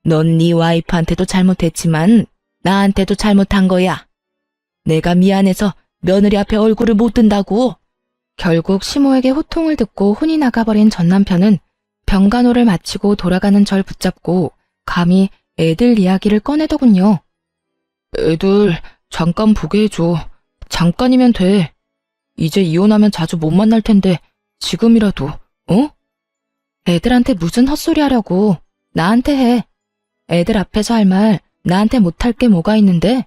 넌 네 와이프한테도 잘못했지만 나한테도 잘못한 거야. 내가 미안해서 며느리 앞에 얼굴을 못 든다고. 결국 시모에게 호통을 듣고 혼이 나가버린 전 남편은 병간호를 마치고 돌아가는 절 붙잡고 감히 애들 이야기를 꺼내더군요. 애들 잠깐 보게 해줘. 잠깐이면 돼. 이제 이혼하면 자주 못 만날 텐데 지금이라도, 어? 애들한테 무슨 헛소리 하려고. 나한테 해. 애들 앞에서 할 말 나한테 못할 게 뭐가 있는데?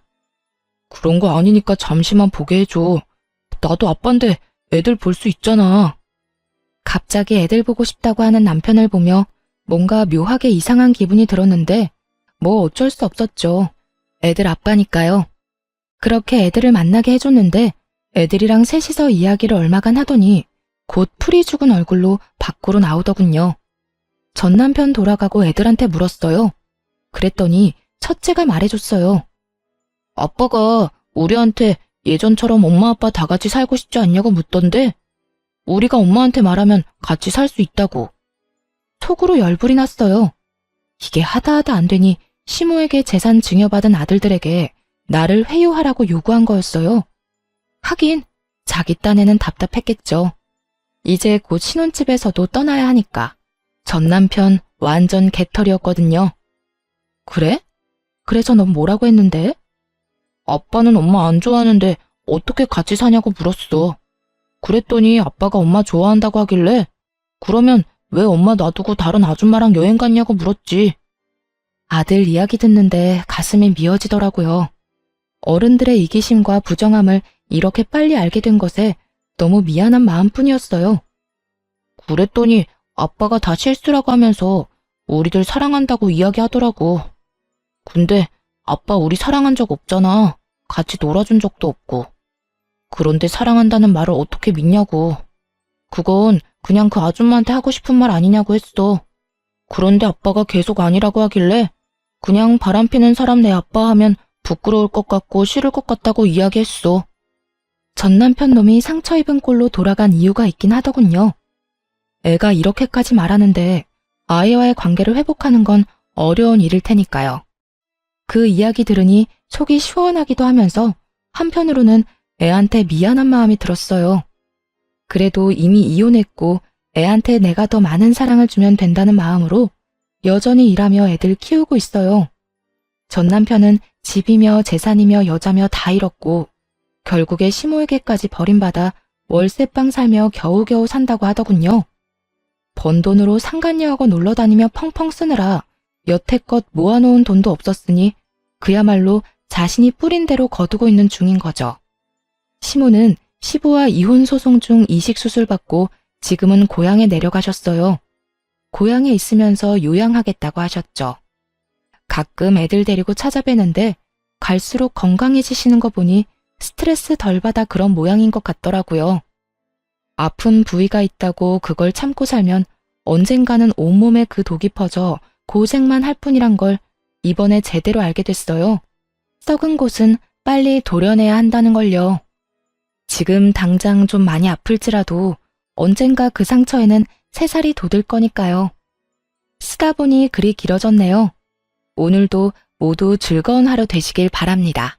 그런 거 아니니까 잠시만 보게 해줘. 나도 아빠인데 애들 볼 수 있잖아. 갑자기 애들 보고 싶다고 하는 남편을 보며 뭔가 묘하게 이상한 기분이 들었는데 뭐 어쩔 수 없었죠. 애들 아빠니까요. 그렇게 애들을 만나게 해줬는데 애들이랑 셋이서 이야기를 얼마간 하더니 곧 풀이 죽은 얼굴로 밖으로 나오더군요. 전 남편 돌아가고 애들한테 물었어요. 그랬더니 첫째가 말해줬어요. 아빠가 우리한테 예전처럼 엄마 아빠 다 같이 살고 싶지 않냐고 묻던데 우리가 엄마한테 말하면 같이 살 수 있다고. 속으로 열불이 났어요. 이게 하다 안 되니 시모에게 재산 증여받은 아들들에게 나를 회유하라고 요구한 거였어요. 하긴 자기 딴에는 답답했겠죠. 이제 곧 신혼집에서도 떠나야 하니까. 전 남편 완전 개털이었거든요. 그래? 그래서 넌 뭐라고 했는데? 아빠는 엄마 안 좋아하는데 어떻게 같이 사냐고 물었어. 그랬더니 아빠가 엄마 좋아한다고 하길래 그러면 왜 엄마 놔두고 다른 아줌마랑 여행 갔냐고 물었지. 아들 이야기 듣는데 가슴이 미어지더라고요. 어른들의 이기심과 부정함을 이렇게 빨리 알게 된 것에 너무 미안한 마음뿐이었어요. 그랬더니 아빠가 다 실수라고 하면서 우리들 사랑한다고 이야기하더라고. 근데 아빠 우리 사랑한 적 없잖아. 같이 놀아준 적도 없고. 그런데 사랑한다는 말을 어떻게 믿냐고. 그건 그냥 그 아줌마한테 하고 싶은 말 아니냐고 했어. 그런데 아빠가 계속 아니라고 하길래 그냥 바람피는 사람 내 아빠 하면 부끄러울 것 같고 싫을 것 같다고 이야기했어. 전 남편 놈이 상처 입은 꼴로 돌아간 이유가 있긴 하더군요. 애가 이렇게까지 말하는데 아이와의 관계를 회복하는 건 어려운 일일 테니까요. 그 이야기 들으니 속이 시원하기도 하면서 한편으로는 애한테 미안한 마음이 들었어요. 그래도 이미 이혼했고 애한테 내가 더 많은 사랑을 주면 된다는 마음으로 여전히 일하며 애들 키우고 있어요. 전 남편은 집이며 재산이며 여자며 다 잃었고 결국에 시모에게까지 버림받아 월세방 살며 겨우겨우 산다고 하더군요. 번 돈으로 상간녀하고 놀러 다니며 펑펑 쓰느라 여태껏 모아놓은 돈도 없었으니 그야말로 자신이 뿌린 대로 거두고 있는 중인 거죠. 시모는 시부와 이혼 소송 중 이식수술 받고 지금은 고향에 내려가셨어요. 고향에 있으면서 요양하겠다고 하셨죠. 가끔 애들 데리고 찾아뵈는데 갈수록 건강해지시는 거 보니 스트레스 덜 받아 그런 모양인 것 같더라고요. 아픈 부위가 있다고 그걸 참고 살면 언젠가는 온몸에 그 독이 퍼져 고생만 할 뿐이란 걸 이번에 제대로 알게 됐어요. 썩은 곳은 빨리 도려내야 한다는 걸요. 지금 당장 좀 많이 아플지라도 언젠가 그 상처에는 새살이 돋을 거니까요. 쓰다 보니 글이 길어졌네요. 오늘도 모두 즐거운 하루 되시길 바랍니다.